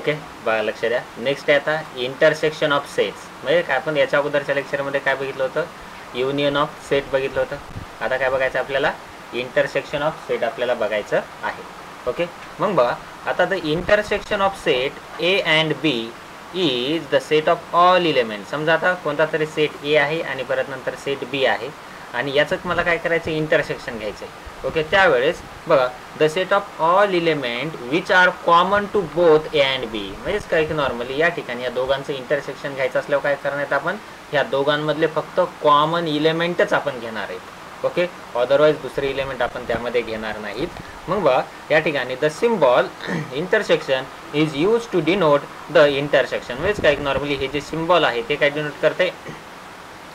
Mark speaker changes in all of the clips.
Speaker 1: Okay, बघा लक्ष द्या. नेक्स्ट आहे आता इंटरसेक्शन ऑफ सेट्स. म्हणजे काय आपण याच्या अगोदरच्या लेक्चरमध्ये काय बघितलं होतं, युनियन ऑफ सेट बघितलं होतं. आता काय बघायचं आपल्याला, इंटरसेक्शन ऑफ सेट आपल्याला बघायचं आहे. ओके, मग बघा आता the intersection of set A and B is the set of all element. समजा आता कोणता तरी सेट ए आहे आणि परत नंतर सेट बी आहे आणि याचंच मला काय करायचं, इंटरसेक्शन घ्यायचं आहे. ओके, त्यावेळेस बघा the set of all element which are common to both A and B. म्हणजेच काय की नॉर्मली या ठिकाणी या दोघांचं इंटरसेक्शन घ्यायचं असल्यावर काय करण्यात आपण ह्या दोघांमधले फक्त कॉमन इलेमेंटच आपण घेणार आहेत. ओके, अदरवाईज दुसरे इलेमेंट आपण त्यामध्ये घेणार नाहीत. मग बघा या ठिकाणी the symbol intersection is use to denote the intersection. म्हणजेच काय नॉर्मली हे जे सिम्बॉल आहे ते काय डिनोट करते,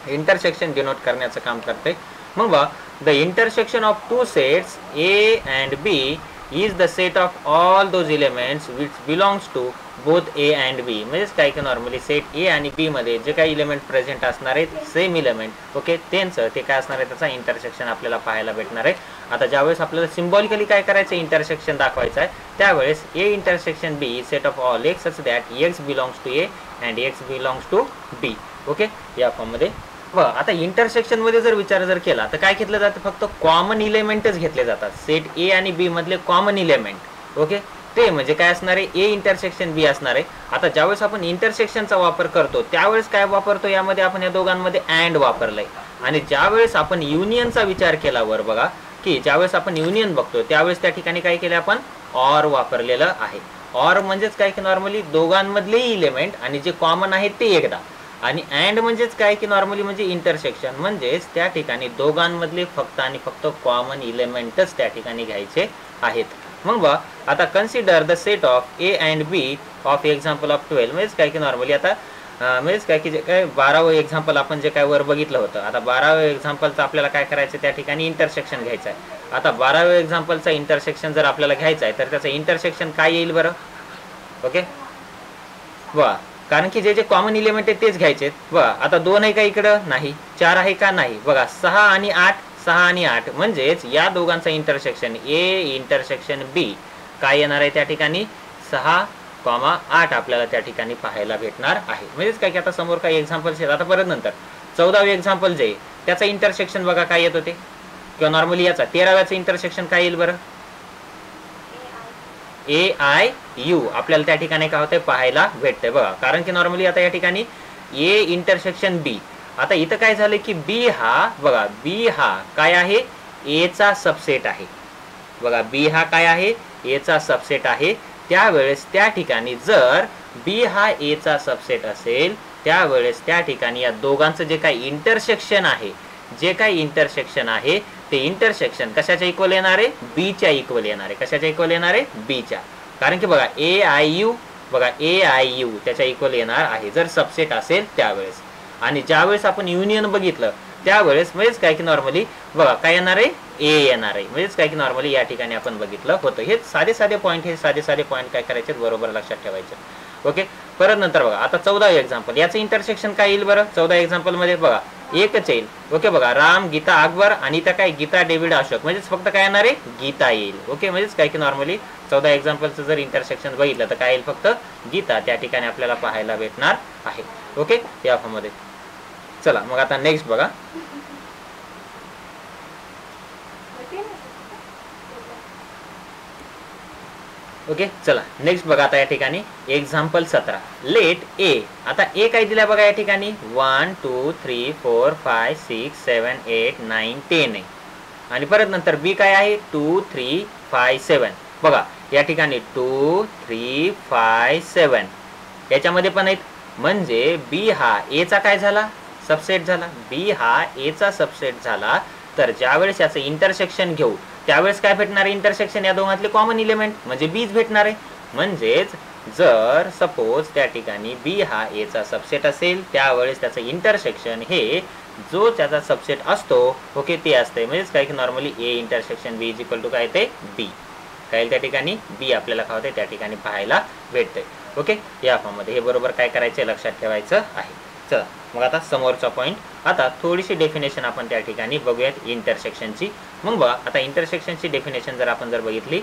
Speaker 1: इंटरसेक्शन डिनोट करण्याचं काम करते. मग बघा the intersection of two sets A and B is the set of all those elements which belongs to both A and B. म्हणजेच काय की नॉर्मली सेट ए आणि बी मध्ये जे काही इलेमेंट प्रेझेंट असणार आहेत, सेम इलेमेंट, ओके, त्यांचं ते काय असणार आहे, त्याचा इंटरसेक्शन आपल्याला पाहायला भेटणार आहे. आता ज्यावेळेस आपल्याला सिम्बॉलिकली काय करायचं, इंटरसेक्शन दाखवायचं आहे, त्यावेळेस A intersection B set of all x such that x belongs to A and x belongs to B. Okay, या फॉर्ममध्ये बघा आता इंटरसेक्शन मध्ये जर विचार जर केला तर काय घेतलं जातं, फक्त कॉमन इलेमेंटच घेतले जातात. सेट ए आणि बी मधले कॉमन इलेमेंट, ओके, ते म्हणजे काय असणार आहे, ए इंटरसेक्शन बी असणार आहे. आता ज्यावेळेस आपण इंटरसेक्शनचा वापर करतो त्यावेळेस काय वापरतो, यामध्ये आपण या दोघांमध्ये अँड वापरलंय. आणि ज्यावेळेस आपण युनियनचा विचार केला वर बघा की ज्यावेळेस आपण युनियन बघतो त्यावेळेस त्या ठिकाणी काय केलं, आपण ऑर वापरलेलं आहे. ऑर म्हणजेच काय की नॉर्मली दोघांमधले इलेमेंट आणि जे कॉमन आहेत ते एकदा, आणि अँड म्हणजेच काय की नॉर्मली म्हणजे इंटरसेक्शन, म्हणजेच त्या ठिकाणी दोघांमधले फक्त आणि फक्त कॉमन इलेमेंटच त्या ठिकाणी घ्यायचे आहेत. मग बघा आता consider the set of A and B of example of 12. म्हणजेच काय की नॉर्मली आता म्हणजेच काय की जे काय 12वं एक्झाम्पल आपण जे काय वर बघितलं होतं, आता 12व्या एक्झाम्पलचं आपल्याला काय करायचं, त्या ठिकाणी इंटरसेक्शन घ्यायचं आहे. आता 12व्या एक्झाम्पलचा इंटरसेक्शन जर आपल्याला घ्यायचं आहे तर त्याचं इंटरसेक्शन काय येईल बरं, ओके, वा, कारण की जे जे कॉमन इलेमेंट आहे तेच घ्यायचे. बघा आता 2 आहे का इकडं, नाही. 4 आहे का, नाही. बघा 6 आणि 8, 6 आणि 8, म्हणजेच या दोघांचा इंटरसेक्शन ए इंटरसेक्शन बी काय येणार आहे, त्या ठिकाणी 6,8 आपल्याला त्या ठिकाणी पाहायला भेटणार आहे. म्हणजेच काय की आता समोर काही एक्झाम्पल्स आहेत. आता परत नंतर 14वे एक्झाम्पल जे त्याचं इंटरसेक्शन बघा काय येत होते, किंवा नॉर्मली याचा 13व्याचं इंटरसेक्शन काय येईल बरं, ए आय यू आपल्याला त्या ठिकाणी काय होतंय, पाहायला भेटतंय. बघा कारण की नॉर्मली आता या ठिकाणी ए इंटरसेक्शन बी, आता इथं काय झालं की बी हा, बघा बी हा काय आहे, ए चा सबसेट आहे. बघा बी हा काय आहे, ए चा सबसेट आहे. त्यावेळेस त्या ठिकाणी जर बी हा ए चा सबसेट असेल त्यावेळेस त्या ठिकाणी या दोघांचं जे काही इंटरसेक्शन आहे, जे काही इंटरसेक्शन आहे ते इंटरसेक्शन कशाच्या इक्वल येणार आहे, बी च्या इक्वल येणार आहे. कशाच्या इक्वल येणार आहे, बी च्या. कारण की बघा ए आय यू, बघा ए आय यू त्याच्या इक्वल येणार आहे जर सबसेट असेल त्यावेळेस. आणि ज्यावेळेस आपण युनियन बघितलं त्यावेळेस म्हणजेच काय की नॉर्मली बघा काय येणार आहे, ए येणार आहे. म्हणजेच काय की नॉर्मली या ठिकाणी आपण बघितलं होतं. हे साधे साधे पॉईंट, हे साधे साधे पॉईंट काय करायचे बरोबर लक्षात ठेवायचे. ओके, परत नंतर बघा आता 14वे एक्झाम्पल, याचं इंटरसेक्शन काय येईल बरं, 14 एक्झाम्पल मध्ये बघा एकच येईल. ओके, बघा राम, गीता, अकबर आणि त्या काय गीता, डेव्हिड, अशोक, म्हणजेच फक्त काय येणार आहे, गीता येईल. ओके, म्हणजेच काय की नॉर्मली 14 एक्झाम्पलचं जर इंटरसेक्शन बघितलं तर काय येईल, फक्त गीता त्या ठिकाणी आपल्याला पाहायला भेटणार आहे. ओके, या फॉर्म मध्ये. चला मग आता नेक्स्ट बघा, ओके, चला नेक्स्ट बघा आता या ठिकाणी एक्झाम्पल 17. लेट ए, आता ए काय दिलाय बघा या ठिकाणी 1 2 3 4 5 6 7 8 9 10 आहे. आणि परत नंतर बी काय आहे 2 3 5 7. बघा या ठिकाणी 2 3 5 7 याच्यामध्ये पण आहेत. म्हणजे बी हा ए चा काय झाला, सबसेट झाला. बी हा ए चा सबसेट झाला तर ज्यावेळेस याचं इंटरसेक्शन घेऊ त्यावेळेस काय भेटणार आहे, इंटरसेक्शन या दोघांतले कॉमन इलेमेंट म्हणजे बीच भेटणार आहे. म्हणजेच जर सपोज त्या ठिकाणी बी हा ए चा सबसेट असेल त्यावेळेस त्याचं इंटरसेक्शन हे जो त्याचा सबसेट असतो, ओके, ते असते. म्हणजेच काय की normally A intersection B is equal to काय ते बी, काय त्या ठिकाणी बी आपल्याला काय होते त्या ठिकाणी पाहायला भेटते. ओके, या फॉर्म मध्ये हे बरोबर काय करायचे लक्षात ठेवायचं आहे. चला मग आता समोरचा पॉईंट, आता थोडीशी डेफिनेशन आपण त्या ठिकाणी बघूयात इंटरसेक्शनची. मग बघा आता इंटरसेक्शनची डेफिनेशन जर आपण बघितली,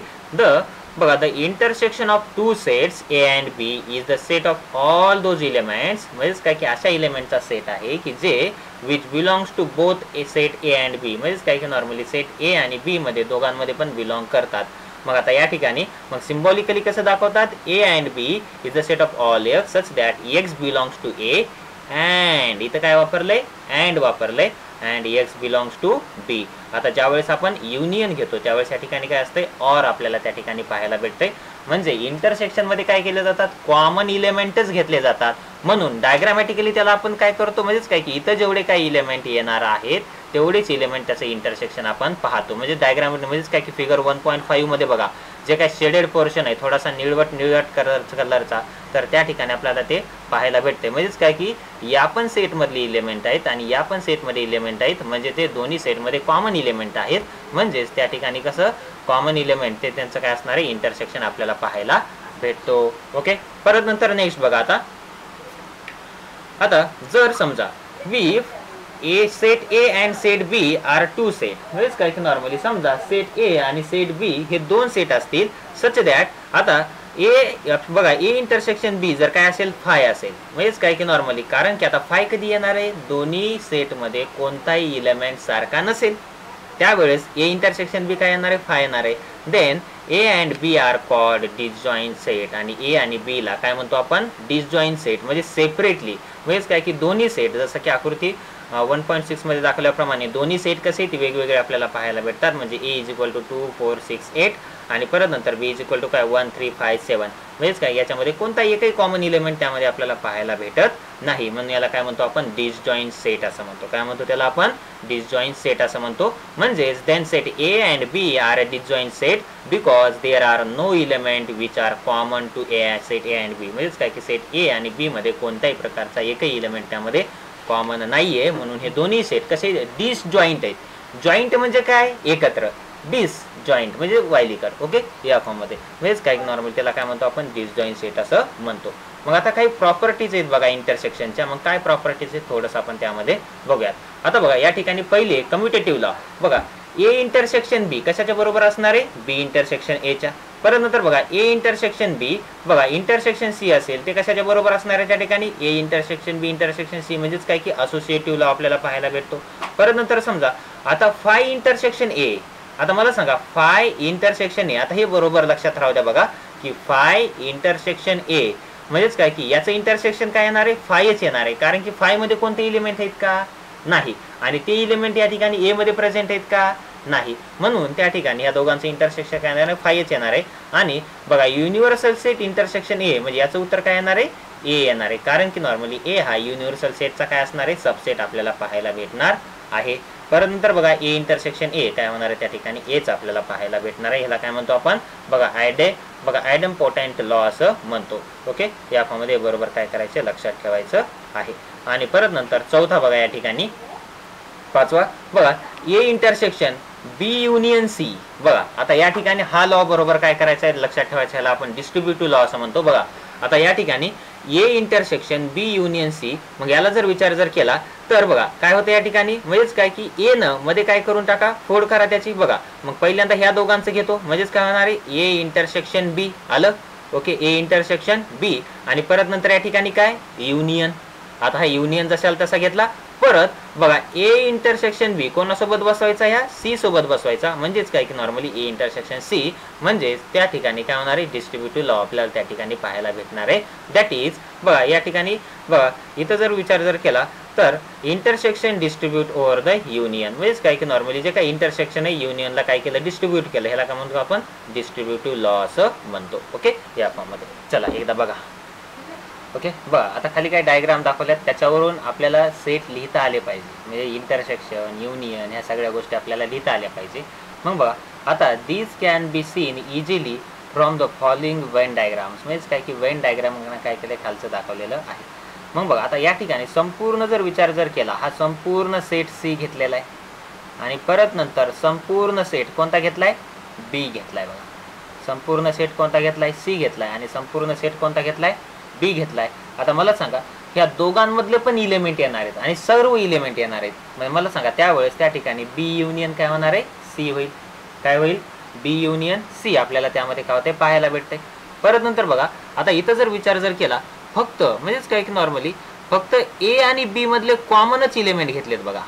Speaker 1: बघा the intersection of two sets A and B is the set of all those elements, म्हणजेच काय की अशा इलेमेंटचा सेट आहे की जे which belongs to both A set A and B, म्हणजेच काय की नॉर्मली सेट ए आणि बी मध्ये दोघांमध्ये पण बिलॉंग करतात. मग आता या ठिकाणी मग सिम्बॉलिकली कसं दाखवतात, A and B is the set of all x such that x belongs to A and, इथं काय वापरलंय, अँड वापरलंय, and x belongs to B. आता ज्यावेळेस आपण युनियन घेतो त्यावेळेस या ठिकाणी काय असतंय, ऑर आपल्याला त्या ठिकाणी पाहायला भेटतंय. म्हणजे इंटरसेक्शन मध्ये काय केले जातात, कॉमन इलेमेंटच घेतले जातात. म्हणून डायग्रामॅटिकली त्याला आपण काय करतो, म्हणजेच काय की इथं जेवढे काही इलेमेंट येणार आहेत तेवढेच इलेमेंट त्याचं इंटरसेक्शन आपण पाहतो. म्हणजे डायग्राम म्हणजेच काय की फिगर 1.5 मध्ये बघा जे काय शेडेड पोर्शन आहे थोडासा निळवट कलरचा, तर त्या ठिकाणी आपल्याला ते पाहायला भेटते. म्हणजेच काय की या पण सेटमधली इलेमेंट आहेत आणि या पण सेटमध्ये इलेमेंट आहेत, म्हणजे ते दोन्ही सेटमध्ये कॉमन इलेमेंट आहेत. म्हणजेच त्या ठिकाणी कसं कॉमन इलेमेंट ते त्यांचं काय असणार आहे, इंटरसेक्शन आपल्याला पाहायला भेटतो. ओके, परत नंतर नेक्स्ट बघा. आता जर समजा if A set A and set B are two set, म्हणजेच काय की नॉर्मली समजा सेट ए आणि सेट बी हे दोन सेट असतील सच दॅट, आता ए बघा ए इंटरसेक्शन बी जर काय असेल फाय असेल, म्हणजेच काय की नॉर्मली कारण की आता फाय कधी येणार आहे, दोन्ही सेटमध्ये कोणताही इलेमेंट सारखा नसेल त्यावेळेस ए इंटरसेक्शन बी काय येणार आहे, फाय येणार आहे. Then A and B are called disjoint set, आणि ए आणि बी ला काय म्हणतो आपण, डिसजॉईंट सेट, म्हणजे सेपरेटली, म्हणजेच काय की दोन्ही सेट जसं की आकृती 1.6 मध्ये दाखवल्याप्रमाणे दोन्ही सेट कसे ती वेगवेगळे आपल्याला पाहायला भेटतात. म्हणजे ए इज इक्वल टू 2 4 6 8 आणि परत नंतर बी इज इक्वल टू काय 1 3 5 7, म्हणजेच काय याच्यामध्ये कोणता एकही कॉमन इलेमेंट त्यामध्ये आपल्याला पाहायला भेटत नाही. म्हणून याला काय म्हणतो आपण, डिसजॉईंट सेट असं म्हणतो. काय म्हणतो त्याला आपण, डिसजॉईंट सेट असं म्हणतो. म्हणजेच then set A and B are a disjoint set because there are no element which are common to set A and B, म्हणजेच काय की सेट ए आणि बी मध्ये कोणत्याही प्रकारचा एकही इलेमेंट त्यामध्ये कॉमन नाहीये. म्हणून हे दोन्ही सेट कसे डिसजॉईंट आहेत. जॉईंट म्हणजे काय, एकत्र, डिसजॉईंट म्हणजे वायलीकर. ओके, या फॉर्म मध्ये, म्हणजेच काय नॉर्मल त्याला काय म्हणतो आपण, डिसजॉईंट सेट असं म्हणतो. मग आता काही प्रॉपर्टीज आहेत बघा इंटरसेक्शनच्या. मग काय प्रॉपर्टीज आहेत थोडंसं आपण त्यामध्ये बघूयात. आता बघा या ठिकाणी पहिले कम्युटेटिव्ह लॉ बघा, ए इंटरसेक्शन बी कशाच्या बरोबर असणार आहे, बी इंटरसेक्शन ए च्या. परत नंतर बघा ए इंटरसेक्शन बी बघा इंटरसेक्शन सी असेल ते कशाच्या बरोबर असणार आहे, त्या ठिकाणी A intersection B intersection C, म्हणजेच काय की असोसिएटिव्ह लॉ आपल्याला पाहायला भेटतो. परत नंतर समजा आता फाय इंटरसेक्शन ए, आता मला सांगा फाय इंटरसेक्शन ए, आता हे बरोबर लक्षात राहू द्या बघा की फाय इंटरसेक्शन ए म्हणजेच काय की याचं इंटरसेक्शन काय येणार आहे, फायच येणार आहे. कारण की फाय मध्ये कोणते इलिमेंट आहेत का, नाही, आणि ते इलिमेंट या ठिकाणी ए मध्ये प्रेझेंट आहेत का, नाही. म्हणून त्या ठिकाणी या दोघांचं इंटरसेक्शन काय येणार आहे, फायच येणार आहे. आणि बघा युनिव्हर्सल सेट इंटरसेक्शन ए, म्हणजे याचं उत्तर काय येणार आहे, ए येणार आहे. कारण की नॉर्मली ए हा युनिव्हर्सल सेटचा काय असणार आहे, सबसेट आपल्याला पाहायला भेटणार आहे. परत नंतर बघा ए इंटरसेक्शन ए काय होणार आहे, त्या ठिकाणी एच आपल्याला पाहायला भेटणार आहे. ह्याला काय म्हणतो आपण, बघा आयडेम्पोटेंट लॉ असं म्हणतो. ओके, या फॉर्म मध्ये बरोबर काय करायचं लक्षात ठेवायचं आहे. आणि परत नंतर चौथा बघा या ठिकाणी, पाचवा बघा A intersection B union C. बघा आता या ठिकाणी हा लॉ बरोबर काय करायचा आहे लक्षात ठेवायचं, ह्याला आपण डिस्ट्रीब्युटिव्ह लॉ असं म्हणतो. बघा आता या ठिकाणी A intersection B union C, मग याला जर विचार केला तर बघा काय होतं या ठिकाणी, म्हणजेच काय की ए न मध्ये काय करून टाका, फोड करा त्याची. बघा मग पहिल्यांदा ह्या दोघांचं घेतो, म्हणजेच काय होणार आहे, ए इंटरसेक्शन बी आलं. ओके, ए इंटरसेक्शन बी, आणि परत नंतर या ठिकाणी काय, युनियन. आता हा युनियन जशाल तसा घेतला. परत बघा ए इंटरसेक्शन बी कोणासोबत बसवायचा, ह्या सी सोबत बसवायचा. म्हणजेच काय की नॉर्मली ए इंटरसेक्शन सी, म्हणजे त्या ठिकाणी काय होणार आहे, डिस्ट्रीब्युटिव्ह लॉ आपल्याला त्या ठिकाणी पाहायला भेटणार आहे. दॅट इज बघा या ठिकाणी बघा इथं जर विचार केला तर intersection distribute over the union, म्हणजेच काय की नॉर्मली जे काही इंटरसेक्शन आहे युनियनला काय केलं, डिस्ट्रीब्यूट केलं. ह्याला काय म्हणतो आपण, डिस्ट्रीब्युटिव्ह लॉ असं म्हणतो. ओके, या फॉर्म मध्ये चला एकदा बघा. ओके, बघा आता खाली काय डायग्राम दाखवल्यात त्याच्यावरून आपल्याला सेट लिहिता आले पाहिजे. म्हणजे इंटरसेक्शन, युनियन ह्या सगळ्या गोष्टी आपल्याला लिहिता आल्या पाहिजे. मग बघा आता these can be seen easily from the following Venn diagrams, म्हणजे काय की वेन डायग्राम काय केलं खालचं दाखवलेलं आहे. मग बघा आता या ठिकाणी संपूर्ण जर विचार केला, हा संपूर्ण सेट सी घेतलेला आहे आणि परत नंतर संपूर्ण सेट कोणता घेतलाय, बी घेतलाय. बघा संपूर्ण सेट कोणता घेतलाय, सी घेतलाय, आणि संपूर्ण सेट कोणता घेतलाय, बी घेतलाय. आता मला सांगा ह्या दोघांमधले पण इलेमेंट येणार आहेत आणि सर्व इलेमेंट येणार आहेत. म्हणजे मला सांगा त्यावेळेस त्या ठिकाणी बी युनियन काय होणार आहे, सी होईल. काय होईल? बी युनियन सी आपल्याला त्यामध्ये काय होते पाहायला भेटते. परत नंतर बघा आता इथं जर विचार जर केला फक्त म्हणजेच काय की नॉर्मली फक्त ए आणि बी मधले कॉमनच इलेमेंट घेतलेत बघा.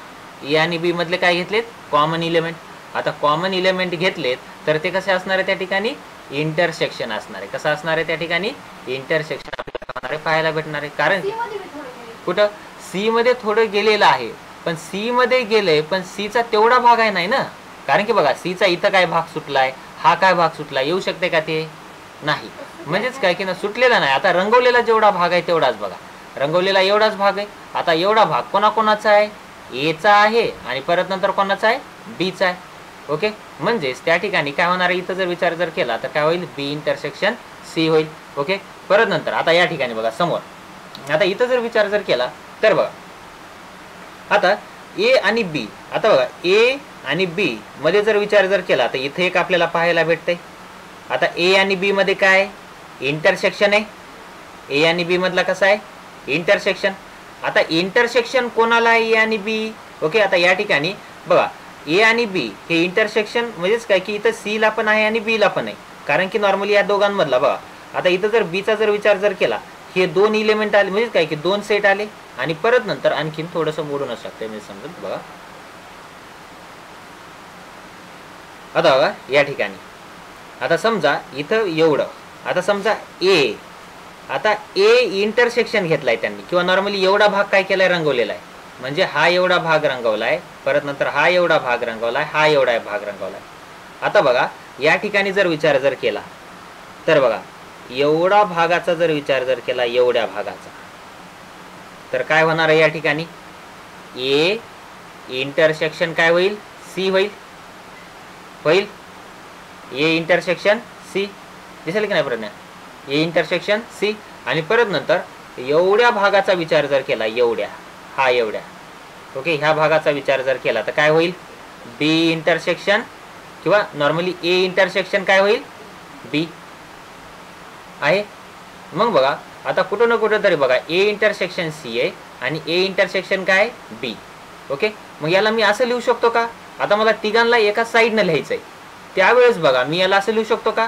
Speaker 1: ए आणि बी मधले काय घेतलेत? Common element. आता कॉमन इलेमेंट घेतलेत तर ते कसे असणार आहे त्या ठिकाणी? इंटरसेक्शन असणार आहे. कसं असणार आहे त्या ठिकाणी? इंटरसेक्शन आपल्याला होणार आहे पाहायला भेटणार आहे. कारण कुठं सी मध्ये थोडं गेलेलं आहे पण सी मध्ये गेले पण सीचा तेवढा भाग आहे नाही ना. कारण की बघा सीचा इथं काय भाग सुटलाय, हा काय भाग सुटलाय, येऊ शकते का ते? नाही. म्हणजेच काय की ना सुटलेला नाही. आता रंगवलेला जेवढा भाग आहे तेवढाच बघा, रंगवलेला एवढाच भाग आहे. आता एवढा भाग कोणाकोणाचा आहे? एचा आहे आणि परत नंतर कोणाचा आहे? बीचा आहे. ओके, म्हणजेच त्या ठिकाणी काय होणार आहे? इथं जर विचार जर केला तर काय होईल? बी इंटरसेक्शन सी होईल. ओके, परत नंतर आता या ठिकाणी बघा समोर आता इथं जर विचार जर केला तर बघा आता ए आणि बी, आता बघा ए आणि बी मध्ये जर विचार जर केला तर इथे एक आपल्याला पाहायला भेटते. आता ए आणि बी मध्ये काय? इंटरसेक्शन आहे. ए आणि बी मधला कसा आहे? इंटरसेक्शन. आता इंटरसेक्शन कोणाला आहे? ए आणि बी. ओके, आता या ठिकाणी बघा ए आणि बी हे इंटरसेक्शन म्हणजेच काय की इथं सी ला पण आहे आणि बी ला पण आहे. कारण की नॉर्मली या दोघांमधला बघा आता इथं जर बीचा जर विचार जर केला हे दोन इलेमेंट आले म्हणजे काय की दोन सेट आले आणि परत नंतर आणखीन थोडंसं मोडूनच लागतंय म्हणजे समजत बघा. आता बघा या ठिकाणी आता समजा इथं एवढं, आता समजा ए, आता ए इंटरसेक्शन घेतलाय त्यांनी किंवा नॉर्मली एवढा भाग काय केलाय? रंगवलेला आहे. म्हणजे हा एवढा भाग रंगवलाय, परत नंतर हा एवढा भाग रंगवलाय, हा एवढा भाग रंगवलाय. आता बघा या ठिकाणी जर विचार जर केला तर बघा एवढा भागाचा जर विचार जर केला एवढ्या भागाचा तर काय होणार आहे या ठिकाणी? ए इंटरसेक्शन काय होईल? सी होईल. होईल ए इंटरसेक्शन सी. दिसेल की नाही प्रज्ञा? ए इंटरसेक्शन सी. आणि परत नंतर एवढ्या भागाचा विचार जर केला एवढ्या, हा एवढ्या, ओके, ह्या भागाचा विचार जर केला तर काय होईल? बी इंटरसेक्शन किंवा नॉर्मली ए इंटरसेक्शन काय होईल? बी आहे. मग बघा आता कुठं ना कुठं तरी बघा ए इंटरसेक्शन सी आहे आणि ए इंटरसेक्शन काय? बी. ओके, मग याला मी असं लिहू शकतो का? आता मला तिघांना एका साईडनं लिहायचं आहे त्यावेळेस बघा मी याला असं लिहू शकतो का?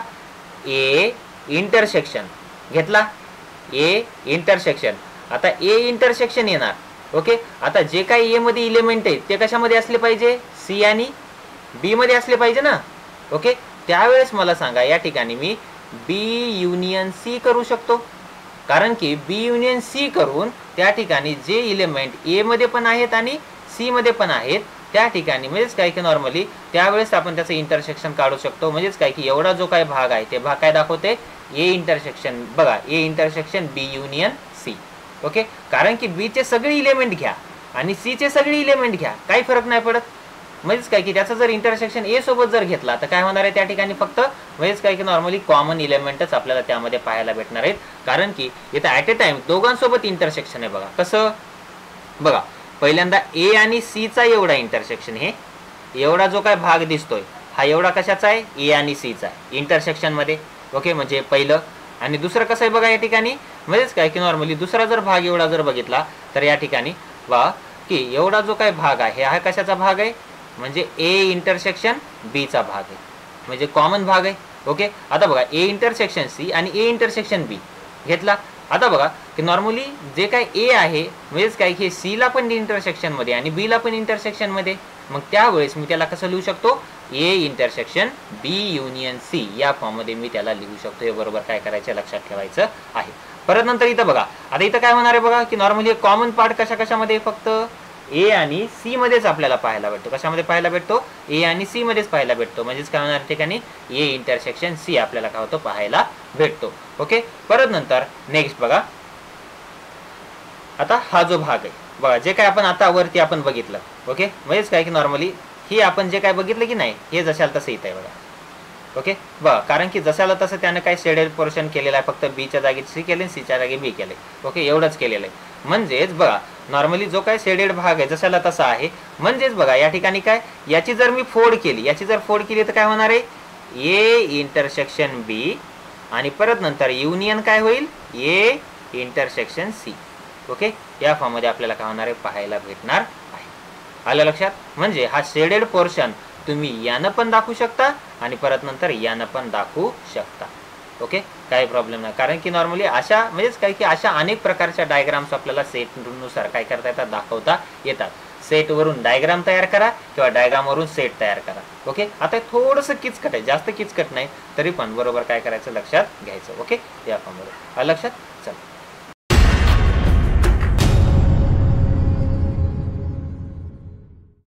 Speaker 1: ए इंटरसेक्शन घेतला, ए इंटरसेक्शन. आता ए इंटरसेक्शन येणार. ओके, आता जे काही ए मध्ये इलेमेंट आहेत ते कशामध्ये असले पाहिजे? सी आणि बी मध्ये असले पाहिजे ना. ओके, त्यावेळेस मला सांगा या ठिकाणी मी बी युनियन सी करू शकतो. कारण की बी युनियन सी करून त्या ठिकाणी जे इलेमेंट ए मध्ये पण आहेत आणि सी मध्ये पण आहेत त्या ठिकाणी म्हणजेच काय की नॉर्मली त्यावेळेस आपण त्याचं इंटरसेक्शन काढू शकतो. म्हणजेच काय की एवढा जो काही भाग आहे ते भाग काय दाखवते? A intersection. बघा A intersection B union C. Okay, कारण की बी चे सगळे इलेमेंट घ्या आणि सी चे सगळे इलेमेंट घ्या, काही फरक नाही पडत. म्हणजेच काय की त्याचं जर इंटरसेक्शन ए सोबत जर घेतला तर काय होणार आहे त्या ठिकाणी? फक्त म्हणजेच काय की नॉर्मली कॉमन इलेमेंटच आपल्याला त्यामध्ये पाहायला भेटणार आहेत. कारण की इथं ॲट ए टाइम दोघांसोबत इंटरसेक्शन आहे. बघा कसं? बघा पहिल्यांदा ए आणि सी चा एवढा इंटरसेक्शन, हे एवढा जो काय भाग दिसतोय हा एवढा कशाचा आहे? ए आणि सी चा इंटरसेक्शन मध्ये. ओके, म्हणजे पहिलं. आणि दुसरं कसं आहे बघा या ठिकाणी? म्हणजेच काय की नॉर्मली दुसरा जर भाग एवढा जर बघितला तर या ठिकाणी बघा की एवढा जो काय भाग आहे हा कशाचा भाग आहे? म्हणजे ए इंटरसेक्शन बी चा भाग आहे, म्हणजे कॉमन भाग आहे. ओके, आता बघा ए इंटरसेक्शन सी आणि ए इंटरसेक्शन बी घेतला. आता बघा की नॉर्मली जे काय ए आहे म्हणजेच काय हे सी ला पण इंटरसेक्शन मध्ये आणि बी ला पण इंटरसेक्शन मध्ये. मग त्यावेळेस मी त्याला कसं लिहू शकतो? A intersection B union C या फॉर्म मध्ये मी त्याला लिहू शकतो. हे बरोबर काय करायचं लक्षात ठेवायचं आहे. परत नंतर इथं बघा आता इथं काय होणार आहे बघा की नॉर्मली कॉमन पार्ट कशामध्ये? फक्त ए आणि सी मध्येच आपल्याला पाहायला भेटतो. कशामध्ये पाहायला भेटतो? ए आणि सी मध्येच पाहायला भेटतो. म्हणजेच काय होणार ठिकाणी? ए इंटरसेक्शन सी आपल्याला काय होतो? पाहायला भेटतो. ओके, परत नंतर नेक्स्ट बघा आता हा जो भाग आहे बघा जे काय आपण आता वरती आपण बघितलं. ओके, म्हणजेच काय की नॉर्मली ही आपण जे काय बघितलं की नाही हे जशाला तसं इथं आहे बघा. ओके, बघा कारण की जशाला तसं त्यानं काय शेडेड पोर्शन केलेलं आहे, फक्त बीच्या जागी सी केले, सीच्या जागी बी केले. ओके, एवढंच केलेलं आहे. म्हणजेच बघा नॉर्मली जो काय शेडेड भाग आहे जशाला तसा आहे. म्हणजेच बघा या ठिकाणी काय याची जर मी फोड केली तर काय होणार आहे? ए इंटरसेक्शन बी आणि परत नंतर युनियन काय होईल? A intersection C. ओके, या फॉर्म मध्ये आपल्याला काय होणार आहे? पाहायला भेटणार आहे. आलं लक्षात? म्हणजे हा शेडेड पोर्शन तुम्ही यानं पण दाखवू शकता आणि परत नंतर यानं पण दाखवू शकता. ओके, काही प्रॉब्लेम नाही. कारण की नॉर्मली अशा म्हणजेच काय की अशा अनेक प्रकारच्या डायग्राम्स आपल्याला सेटनुसार काय करता येतात, दाखवता येतात. सेटवरून डायग्राम तयार करा किंवा डायग्रामवरून सेट तयार करा. ओके, आता थोडंसं किचकट आहे, जास्त किचकट नाही, तरी पण बरोबर काय करायचं लक्षात घ्यायचं. ओके, या पण बरोबर लक्षात. चला.